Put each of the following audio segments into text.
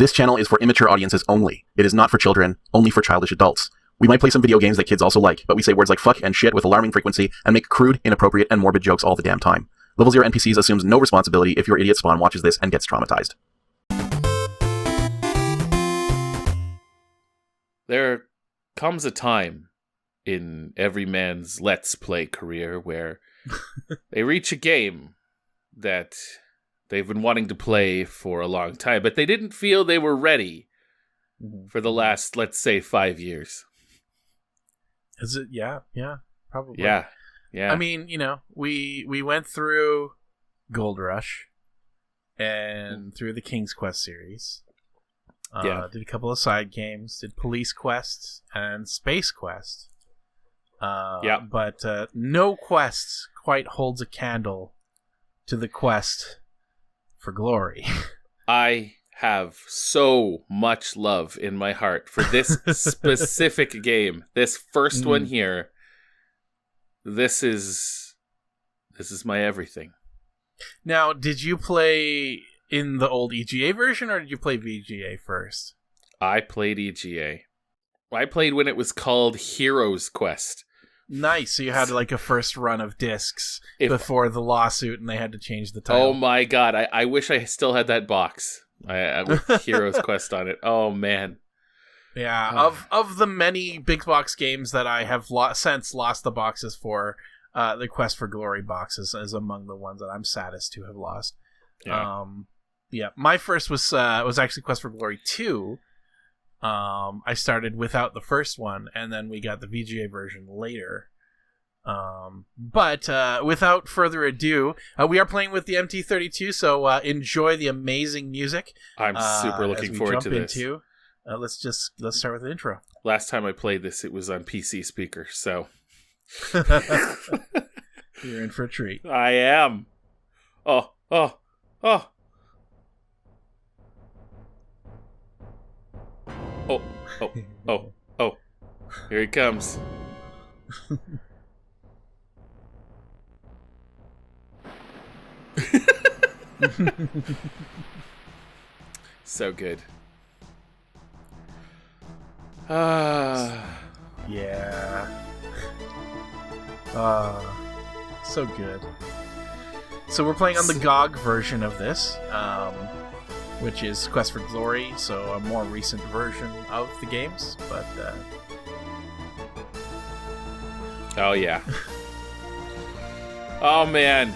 This channel is for immature audiences only. It is not for children, only for childish adults. We might play some video games that kids also like, but we say words like fuck and shit with alarming frequency and make crude, inappropriate, and morbid jokes all the damn time. Level 0 NPCs assumes no responsibility if your idiot spawn watches this and gets traumatized. There comes a time in every man's Let's Play career where they reach a game that they've been wanting to play for a long time, but they didn't feel they were ready for the last, let's say, 5 years. Is it? Yeah, probably. Yeah. I mean, we went through Gold Rush and through the King's Quest series. Did a couple of side games, did Police Quest and Space Quest. But no quest quite holds a candle to the quest for glory. I have so much love in my heart for this specific game. This first one here. This is my everything. Now, did you play in the old EGA version, or did you play VGA first? I played EGA. I played when it was called Heroes Quest. Nice. So you had like a first run of discs before the lawsuit, and they had to change the title. Oh my god! I wish I still had that box with Heroes Quest on it. Oh man. Yeah. Of the many big box games that I have since lost the boxes for, the Quest for Glory boxes is among the ones that I'm saddest to have lost. Yeah. My first was actually Quest for Glory 2. I started without the first one, and then we got the VGA version later. But without further ado, we are playing with the MT32, so enjoy the amazing music. I'm super looking forward to this. Let's start with the intro. Last time I played this, it was on PC speaker, so you're in for a treat. I am. Oh. Oh. Here he comes. So good. Yeah. So good. So we're playing on the GOG version of this, which is Quest for Glory, so a more recent version of the games, but oh yeah. Oh man.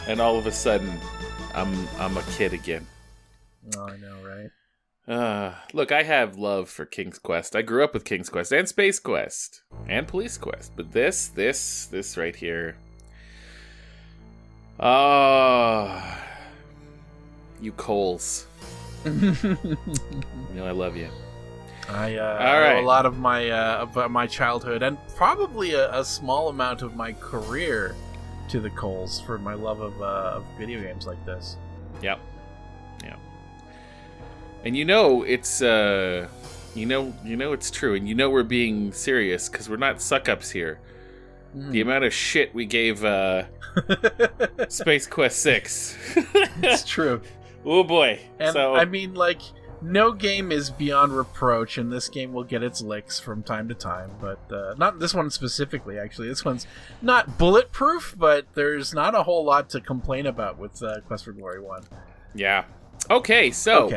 And all of a sudden I'm a kid again. Oh, I know, right? Look, I have love for King's Quest. I grew up with King's Quest and Space Quest and Police Quest, but this right here. You Coles. I love you. I owe a lot of my childhood and probably a small amount of my career to the Coles for my love of video games like this. Yep. And it's it's true, and we're being serious because we're not suck-ups here. The amount of shit we gave Space Quest 6. It's true. Oh boy. And I mean, no game is beyond reproach, and this game will get its licks from time to time, but not this one specifically, actually. This one's not bulletproof, but there's not a whole lot to complain about with Quest for Glory 1. Yeah. Okay, so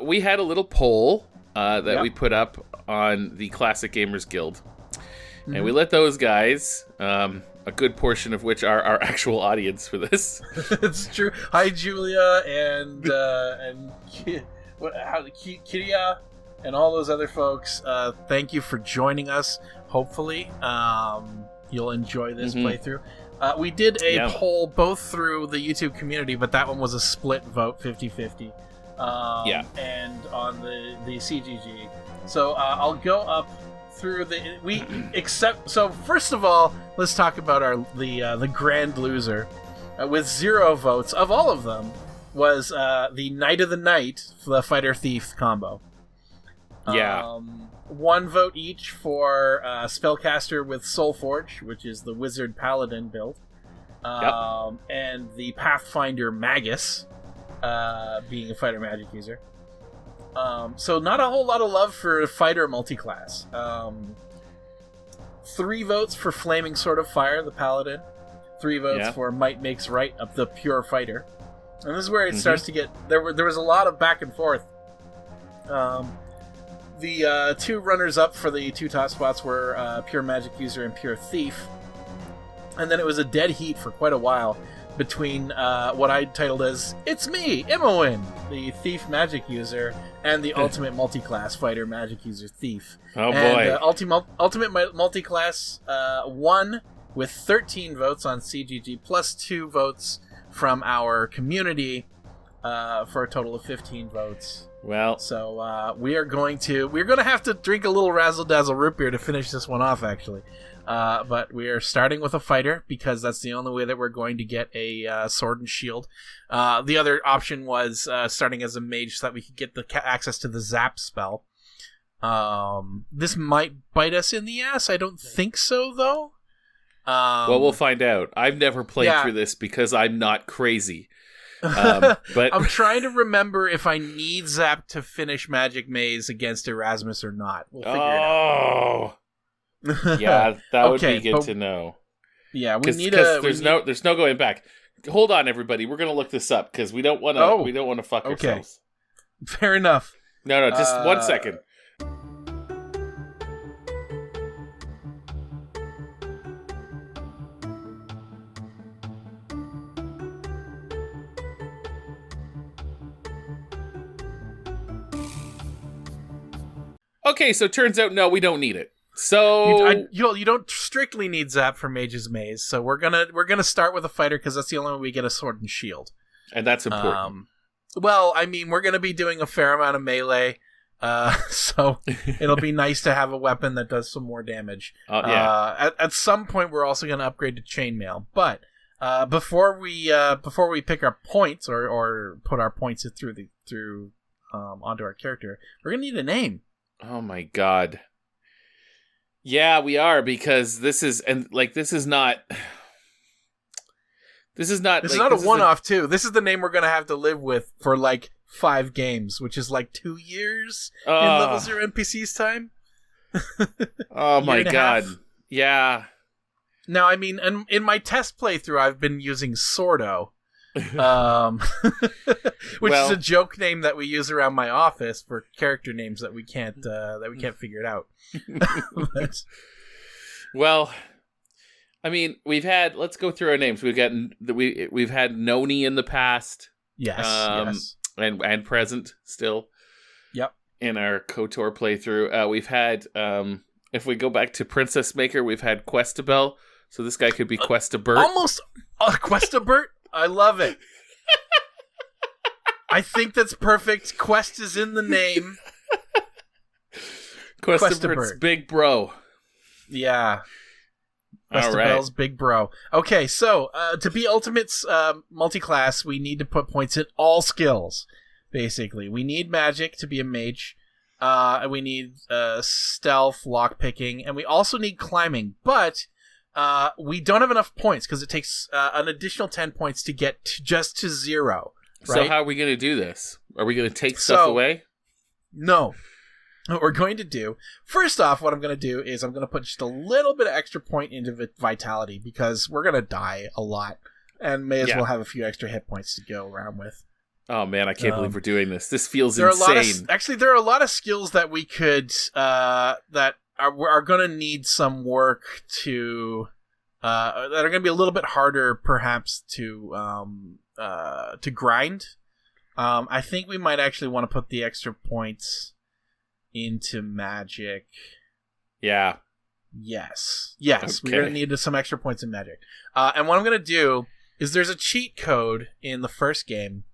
we had a little poll that we put up on the Classic Gamers Guild, and we let those guys, a good portion of which are our actual audience for this. It's true. Hi, Julia, and Kiria, and all those other folks. Thank you for joining us. Hopefully, you'll enjoy this playthrough. We did a poll both through the YouTube community, but that one was a split vote, 50-50. And on the CGG. So I'll go up through so first of all, let's talk about the grand loser with 0 votes of all of them was the Knight of the Night, the Fighter Thief combo. 1 vote each for Spellcaster with Soulforge, which is the Wizard Paladin build, and the Pathfinder Magus, being a fighter magic user. So not a whole lot of love for fighter multiclass. 3 votes for Flaming Sword of Fire, the Paladin. 3 votes for Might Makes Right of the Pure Fighter. And this is where it starts to get... There was a lot of back and forth. The 2 runners-up for the 2 top spots were Pure Magic User and Pure Thief. And then it was a dead heat for quite a while between what I titled as It's Me, Imowen, the Thief Magic User, and the Ultimate Multiclass Fighter Magic User Thief. Oh boy. And, Ultimate Multiclass won with 13 votes on CGG, plus 2 votes from our community, for a total of 15 votes. Well, so we're going to have to drink a little Razzle Dazzle root beer to finish this one off, actually. But we are starting with a fighter because that's the only way that we're going to get a sword and shield. The other option was starting as a mage so that we could get the access to the zap spell. This might bite us in the ass. I don't think so, though. Well, we'll find out. I've never played through this because I'm not crazy. But I'm trying to remember if I need Zap to finish Magic Maze against Erasmus or not. We'll figure it out. Yeah, that would be good to know. Yeah, there's no going back. Hold on, everybody. We're gonna look this up because we don't want to fuck ourselves. Fair enough. No, just 1 second. Okay, so it turns out, no, we don't need it. So you don't strictly need Zap for Mage's Maze, so we're gonna start with a fighter because that's the only way we get a sword and shield, and that's important. Well, I mean, we're gonna be doing a fair amount of melee, so it'll be nice to have a weapon that does some more damage. At some point, we're also gonna upgrade to chainmail, but before we pick our points or put our points through onto our character, we're gonna need a name. Oh my god. Yeah, we are, because this is not a one-off too. This is the name we're gonna have to live with for like 5 games, which is like 2 years in level 0 NPCs time. Oh my god. Yeah. Now, I mean, in my test playthrough, I've been using Sordo. Which is a joke name that we use around my office for character names that we can't figure it out. Well, I mean, let's go through our names. We've had Noni in the past. Yes. And present still. Yep. In our KOTOR playthrough. We've had if we go back to Princess Maker, we've had Questobert. So this guy could be Questobert. Almost Questobert? I love it. I think that's perfect. Quest is in the name. Questobert's big bro. Yeah. Questabert's big bro. Okay, so to be Ultimate's multi-class, we need to put points in all skills, basically. We need magic to be a mage. We need stealth, lockpicking, and we also need climbing, but we don't have enough points because it takes an additional 10 points to get just to 0. Right? So how are we going to do this? Are we going to take stuff away? No. What we're going to do, first off, what I'm going to do is I'm going to put just a little bit of extra point into Vitality because we're going to die a lot and may as well have a few extra hit points to go around with. Oh man, I can't believe we're doing this. This feels insane. There are a lot of skills that we could that are going to need some work to that are going to be a little bit harder, perhaps, to grind. I think we might actually want to put the extra points into magic. Yeah. Yes. Okay. We're going to need some extra points in magic. And what I'm going to do is there's a cheat code in the first game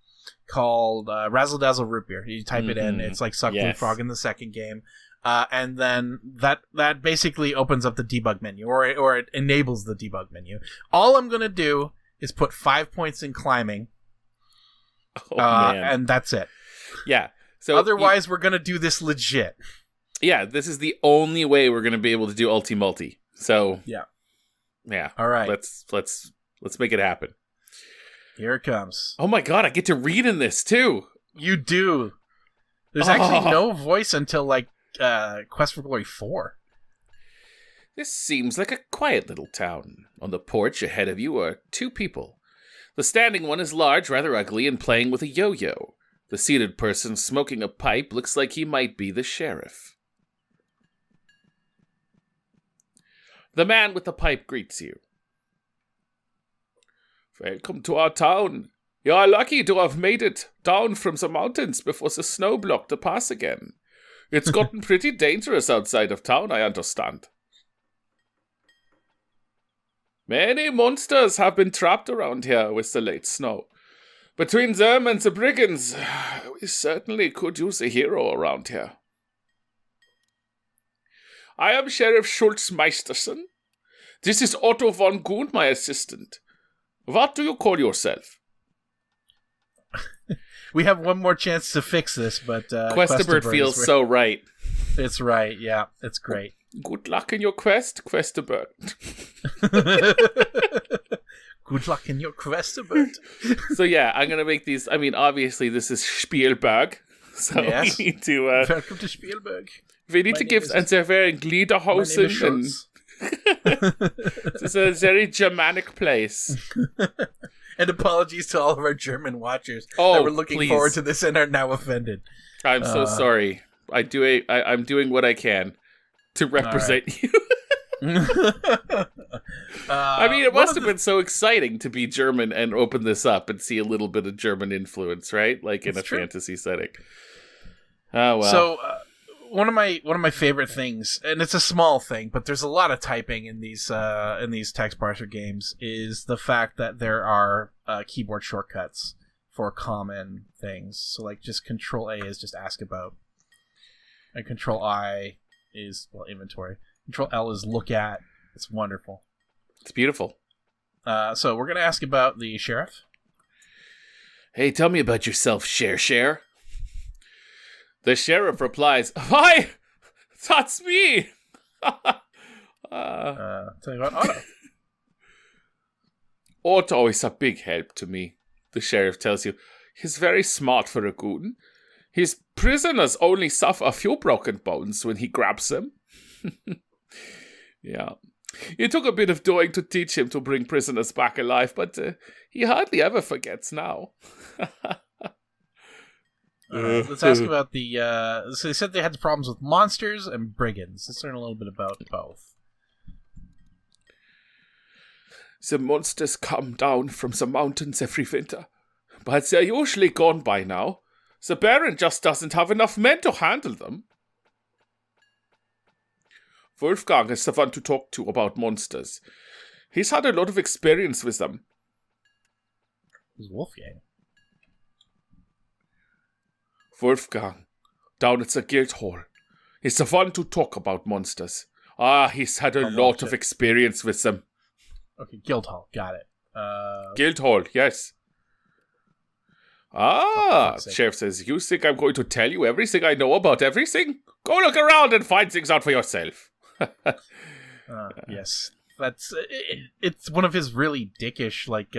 called Razzle Dazzle Root Beer. You type it in. It's like Suck Blue Frog in the second game. And then that basically opens up the debug menu, or it enables the debug menu. All I'm going to do is put 5 points in climbing. And that's it. Yeah. So otherwise, we're going to do this legit. Yeah, this is the only way we're going to be able to do Ulti-Multi. So yeah. Yeah. All right. Let's make it happen. Here it comes. Oh my god, I get to read in this too. You do. There's actually no voice until, like, Quest for Glory 4. This seems like a quiet little town. On the porch ahead of you are two people. The standing one is large, rather ugly, and playing with a yo-yo. The seated person smoking a pipe looks like he might be the sheriff. The man with the pipe greets you. Welcome to our town. You are lucky to have made it down from the mountains before the snow blocked the pass again. It's gotten pretty dangerous outside of town, I understand. Many monsters have been trapped around here with the late snow. Between them and the brigands, we certainly could use a hero around here. I am Sheriff Schultz Meisterson. This is Otto von Goon, my assistant. What do you call yourself? We have one more chance to fix this, but Questobert feels so right. It's right, yeah. It's great. Good luck in your quest, Questobert. Good luck in your Questobert. So yeah, I'm going to make these... I mean, obviously, this is Spielberg. So yes. We need to... Welcome to Spielberg. We need to give... And they're wearing Gliederhosen. It's a very Germanic place. And apologies to all of our German watchers that were looking forward to this and are now offended. I'm so sorry. I'm doing what I can to represent you. I mean, it must have been so exciting to be German and open this up and see a little bit of German influence, right? Like in a fantasy setting. Oh well. So one of my favorite things, and it's a small thing, but there's a lot of typing in these text parser games, is the fact that there are keyboard shortcuts for common things. So like just Control A is just ask about, and Control I is inventory. Control L is look at. It's wonderful. It's beautiful. So we're gonna ask about the sheriff. Hey, tell me about yourself, Share. The sheriff replies, "Why, that's me." Tell me about Otto. Otto is a big help to me, the sheriff tells you. He's very smart for a goon. His prisoners only suffer a few broken bones when he grabs them. Yeah. It took a bit of doing to teach him to bring prisoners back alive, but he hardly ever forgets now. Let's ask about the... so they said they had problems with monsters and brigands. Let's learn a little bit about both. The monsters come down from the mountains every winter, but they're usually gone by now. The Baron just doesn't have enough men to handle them. Wolfgang is the one to talk to about monsters. He's had a lot of experience with them. Who's Wolfgang? Wolfgang, down at the guild hall. He's the one to talk about monsters. He's had a lot of experience with them. Okay, guild hall, got it. Guild hall, yes. Sheriff says, you think I'm going to tell you everything I know about everything? Go look around and find things out for yourself. Yes, that's it's one of his really dickish, like,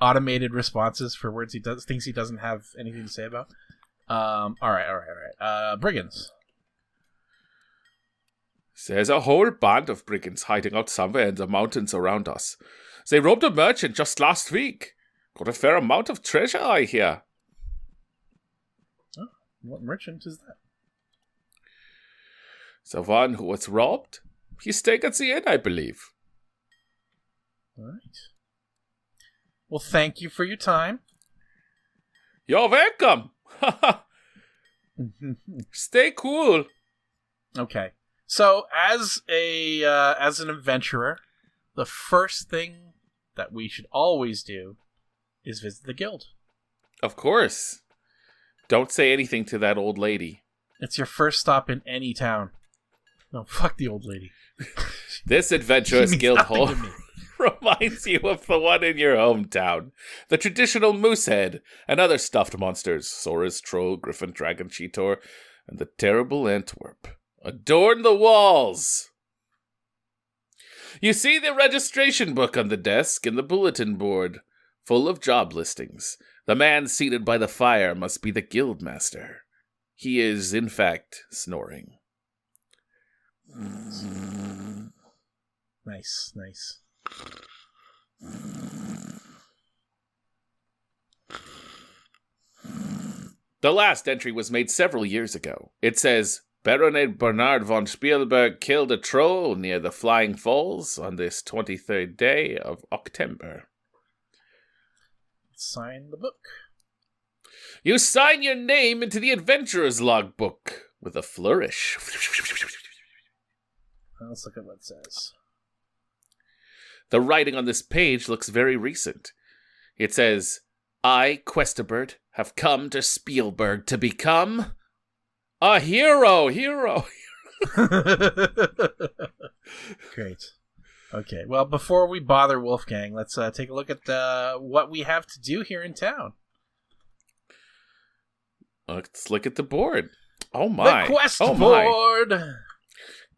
automated responses for words things he doesn't have anything to say about. All right. Brigands. There's a whole band of brigands hiding out somewhere in the mountains around us. They robbed a merchant just last week. Got a fair amount of treasure, I hear. Oh, what merchant is that? The one who was robbed? He's staying at the inn, I believe. All right. Well, thank you for your time. You're welcome. Stay cool. Okay. So, as an adventurer, the first thing that we should always do is visit the guild. Of course. Don't say anything to that old lady. It's your first stop in any town. No, fuck the old lady. This adventurous guild hall reminds you of the one in your hometown. The traditional moose head and other stuffed monsters, Saurus, Troll, Griffin, Dragon, Cheetor, and the terrible Antwerp, adorn the walls. You see the registration book on the desk and the bulletin board. full of job listings. The man seated by the fire must be the guildmaster. He is, in fact, snoring. Nice, nice. The last entry was made several years ago. It says, Baronet Bernard von Spielberg killed a troll near the Flying Falls on this 23rd day of October. Sign the book. You sign your name into the adventurer's logbook with a flourish. Let's look at what it says. The writing on this page looks very recent. It says, I, Questobert, have come to Spielberg to become a hero. Great. Okay, well, before we bother Wolfgang, let's take a look at what we have to do here in town. Let's look at the board. Oh my. The quest board!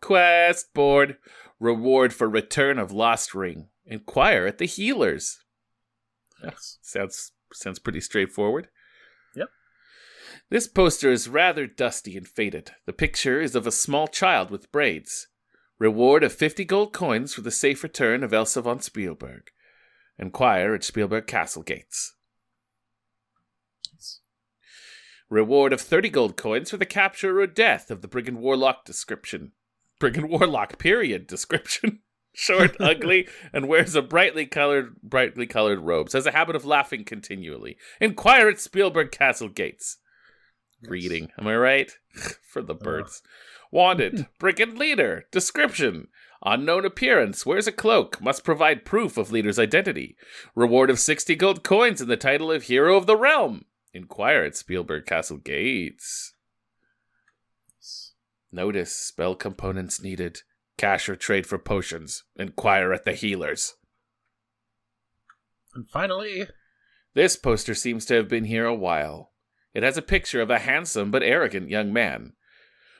Quest board. Reward for return of lost ring. Inquire at the healers. Yes. Sounds pretty straightforward. Yep. This poster is rather dusty and faded. The picture is of a small child with braids. Reward of 50 gold coins for the safe return of Elsa von Spielberg. Inquire at Spielberg Castle gates. Reward of 30 gold coins for the capture or death of the Brigand Warlock description. Brigand Warlock, period, description. Short, ugly, and wears a brightly colored robes. Has a habit of laughing continually. Inquire at Spielberg Castle gates. Yes. Reading, am I right? For the birds. Wanted, brigand leader. Description. Unknown appearance. Wears a cloak. Must provide proof of leader's identity. Reward of 60 gold coins and the title of Hero of the Realm. Inquire at Spielberg Castle gates. Notice, spell components needed. Cash or trade for potions. Inquire at the healers. And finally, this poster seems to have been here a while. It has a picture of a handsome but arrogant young man.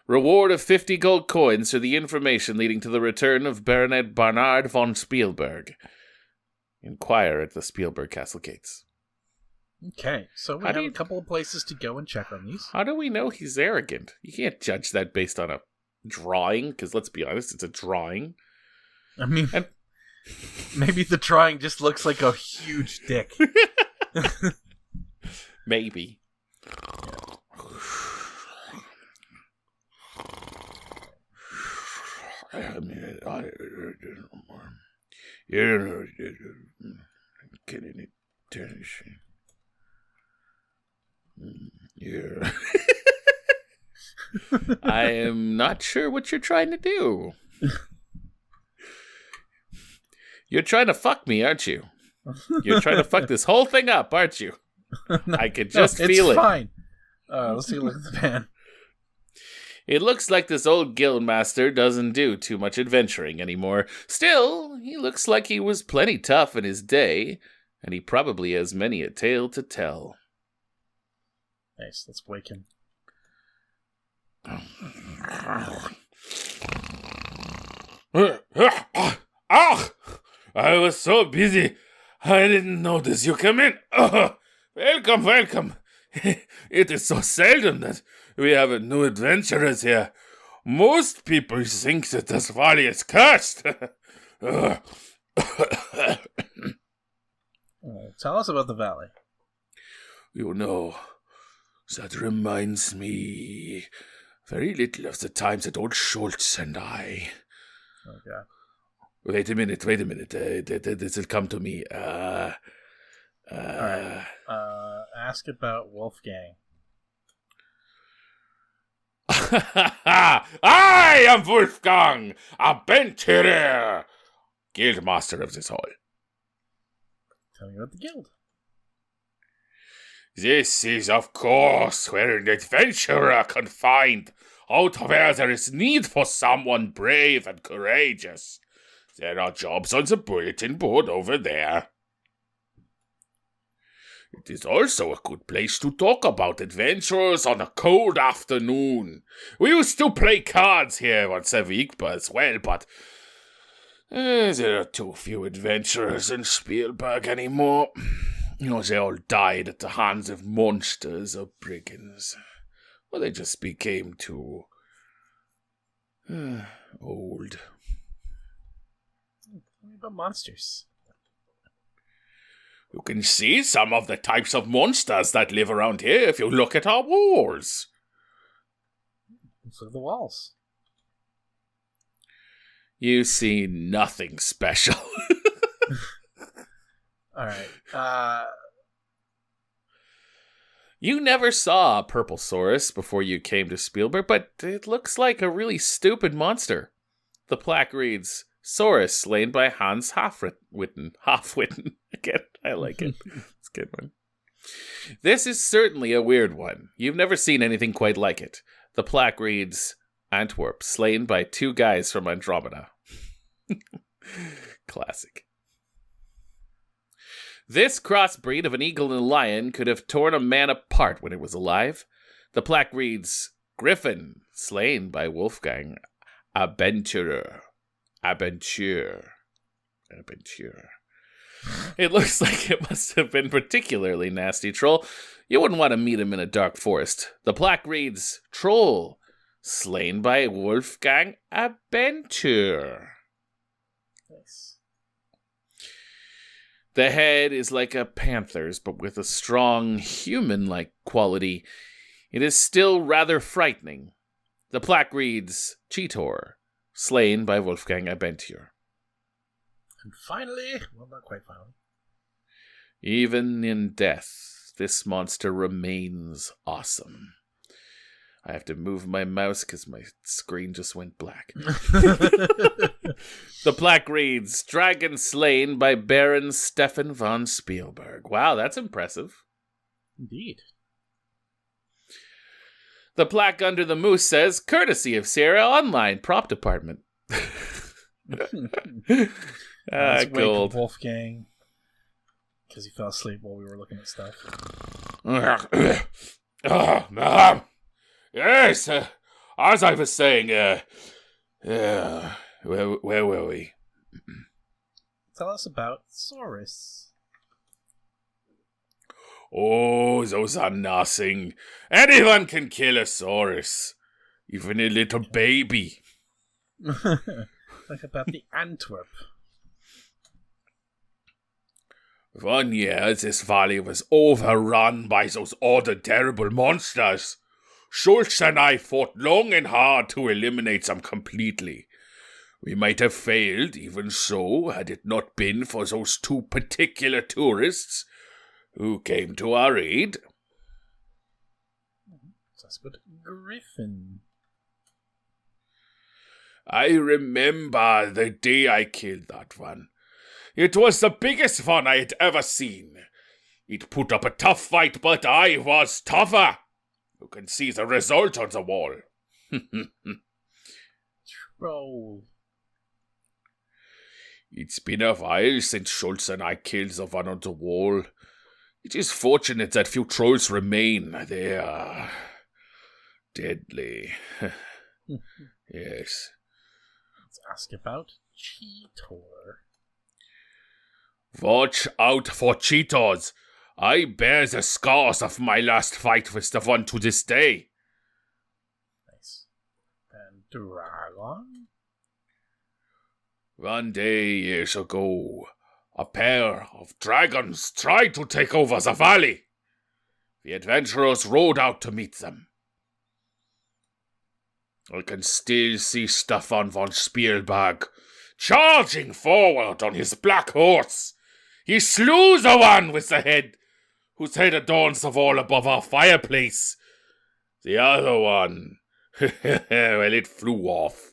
Reward of 50 gold coins for the information leading to the return of Baronet Bernard von Spielberg. Inquire at the Spielberg Castle gates. Okay, so we have a couple of places to go and check on these. How do we know he's arrogant? You can't judge that based on a drawing, because let's be honest, it's a drawing. I mean, maybe the drawing just looks like a huge dick. Maybe. I mean, yeah. I am not sure what you're trying to do. You're trying to fuck me, aren't you? You're trying to fuck this whole thing up, aren't you? No, I could just feel it. It's fine. Let's take a look at the pan. It looks like this old guildmaster doesn't do too much adventuring anymore. Still, he looks like he was plenty tough in his day, and he probably has many a tale to tell. Nice, let's wake him. Ah! I was so busy, I didn't notice you come in. Welcome. It is so seldom that we have new adventurers here. Most people think that this valley is cursed. Tell us about the valley. You know, that reminds me very little of the times that old Schultz and I... Oh, God. Wait a minute. This will come to me. All right. Ask about Wolfgang. I am Wolfgang, adventurer, guildmaster of this hall. Tell me about the guild. This is, of course, where an adventurer can find out where there is need for someone brave and courageous. There are jobs on the bulletin board over there. It is also a good place to talk about adventures on a cold afternoon. We used to play cards here once a week as well, but there are too few adventurers in Spielberg anymore. They all died at the hands of monsters or brigands. Or they just became too old. Tell me about monsters. You can see some of the types of monsters that live around here if you look at our walls. So the walls. You see nothing special. All right. You never saw a purple saurus before you came to Spielberg, but it looks like a really stupid monster. The plaque reads, Saurus slain by Hans Halfwitten. Again, I like it. It's a good one. This is certainly a weird one. You've never seen anything quite like it. The plaque reads, Antwerp, slain by 2 guys from Andromeda. Classic. This crossbreed of an eagle and a lion could have torn a man apart when it was alive. The plaque reads, Griffin, slain by Wolfgang Abenturer. It looks like it must have been particularly nasty troll. You wouldn't want to meet him in a dark forest. The plaque reads, Troll, slain by Wolfgang Abenturer. Nice. The head is like a panther's, but with a strong human-like quality. It is still rather frightening. The plaque reads, Cheetor, slain by Wolfgang Abenturer. And finally, well, not quite finally. Even in death, this monster remains awesome. I have to move my mouse because my screen just went black. The plaque reads, Dragon slain by Baron Stefan von Spielberg. Wow, that's impressive. Indeed. The plaque under the moose says, Courtesy of Sierra Online Prop Department. Gold. Wolfgang. Because he fell asleep while we were looking at stuff. Yes, as I was saying, where were we? Tell us about Saurus. Oh, those are nothing. Anyone can kill a Saurus. Even a little baby. Like about the Antwerp. One year, this valley was overrun by those other terrible monsters. Schultz and I fought long and hard to eliminate them completely. We might have failed, even so, had it not been for those 2 particular tourists who came to our aid. That's but Griffin. I remember the day I killed that one. It was the biggest one I had ever seen. It put up a tough fight, but I was tougher. You can see the result on the wall. Troll. It's been a while since Schultz and I killed the one on the wall. It is fortunate that few trolls remain. They are deadly. Yes. Let's ask about Cheetor. Watch out for cheetahs. I bear the scars of my last fight with the one to this day. Nice. And Dragon? One day years ago, a pair of dragons tried to take over the valley. The adventurers rode out to meet them. I can still see Stefan von Spielberg charging forward on his black horse. He slew the one with the head, whose head adorns the wall above our fireplace. The other one, well, it flew off.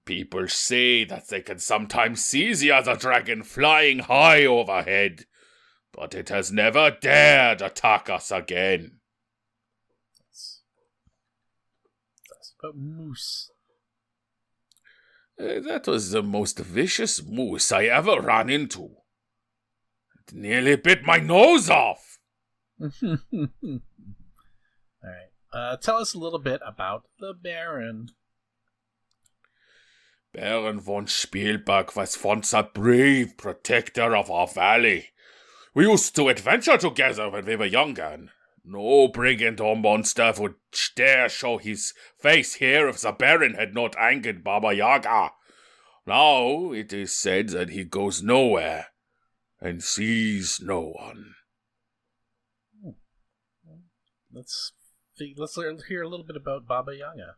People say that they can sometimes see the other dragon flying high overhead, but it has never dared attack us again. That's about Moose. That was the most vicious moose I ever ran into. It nearly bit my nose off. Alright. Tell us a little bit about the Baron. Baron von Spielberg was once a brave protector of our valley. We used to adventure together when we were younger, and no brigand or monster would dare show his face here if the Baron had not angered Baba Yaga. Now it is said that he goes nowhere and sees no one. Let's hear a little bit about Baba Yaga.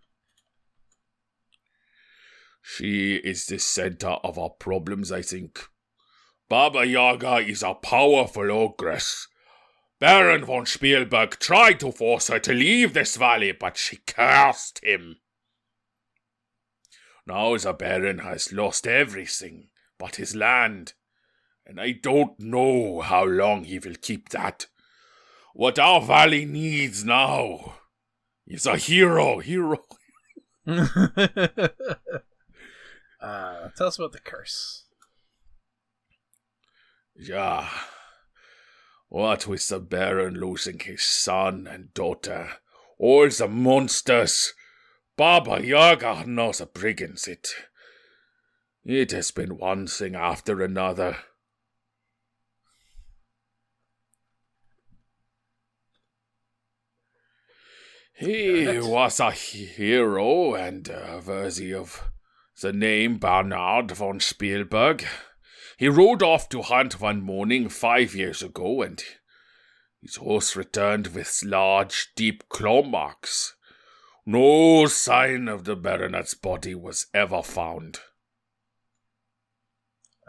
She is the center of our problems, I think. Baba Yaga is a powerful ogress. Baron von Spielberg tried to force her to leave this valley, but she cursed him. Now the Baron has lost everything but his land, and I don't know how long he will keep that. What our valley needs now is a hero. Tell us about the curse. Yeah. What with the Baron losing his son and daughter, all the monsters, Baba Yaga knows the brigands, it has been one thing after another. He was a hero and worthy of the name Bernard von Spielberg. He rode off to hunt one morning 5 years ago, and his horse returned with large, deep claw marks. No sign of the baronet's body was ever found.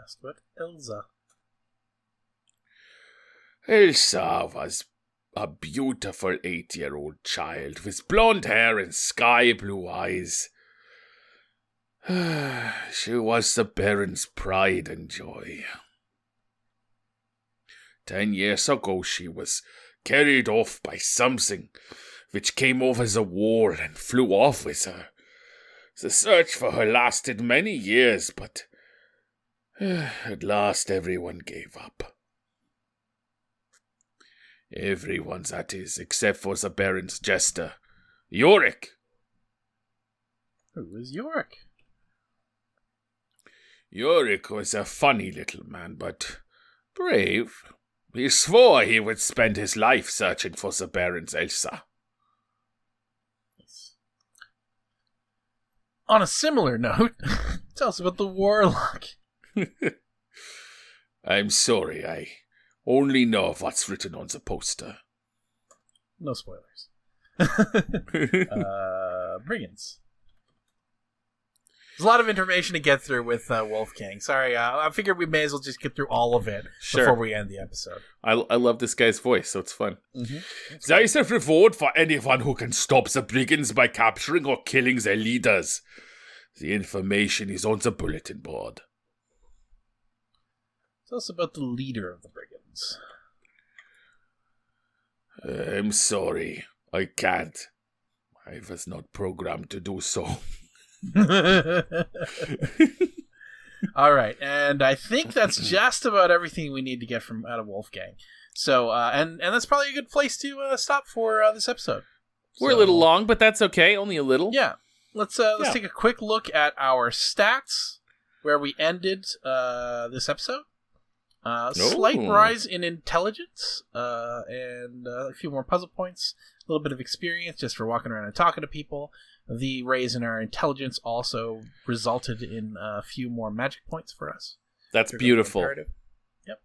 Ask about Elsa. Elsa was a beautiful 8-year-old child with blonde hair and sky-blue eyes. She was the Baron's pride and joy. 10 years ago she was carried off by something which came over the wall and flew off with her. The search for her lasted many years, but at last everyone gave up. Everyone, that is, except for the Baron's jester, Yorick. Who is Yorick? Yorick was a funny little man, but brave. He swore he would spend his life searching for the Baron's Elsa. On a similar note, tell us about the Warlock. I'm sorry, I only know of what's written on the poster. No spoilers. Brigands. There's a lot of information to get through with Wolfgang. Sorry, I figured we may as well just get through all of it before we end the episode. I love this guy's voice, so it's fun. Mm-hmm. There is a reward for anyone who can stop the brigands by capturing or killing their leaders. The information is on the bulletin board. Tell us about the leader of the brigands. I'm sorry, I can't. I was not programmed to do so. All right, and I think that's just about everything we need to get out of Wolfgang. So, and that's probably a good place to stop for this episode. We're a little long, but that's okay. Only a little. Yeah. Let's take a quick look at our stats where we ended this episode. Slight rise in intelligence, and a few more puzzle points. A little bit of experience just for walking around and talking to people. The raise in our intelligence also resulted in a few more magic points for us. That's beautiful. Yep.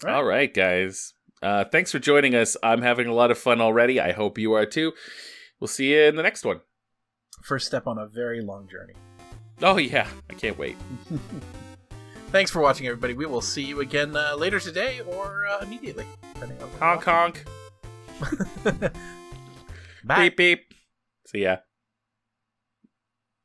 All right, guys. Thanks for joining us. I'm having a lot of fun already. I hope you are too. We'll see you in the next one. First step on a very long journey. Oh, yeah. I can't wait. Thanks for watching, everybody. We will see you again later today or immediately. Depending on honk, honk. Bye. Beep, beep. See ya.